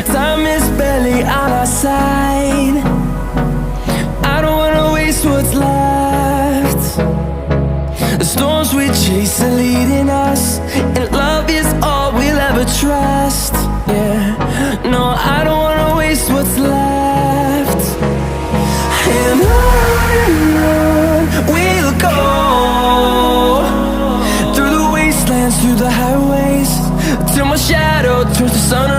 Time is barely on our side. I don't wanna waste what's left. The storms we chase are leading us, and love is all we'll ever trust. Yeah, no, I don't wanna waste what's left. And on we'll go, through the wastelands, through the highways, till my shadow turns to sun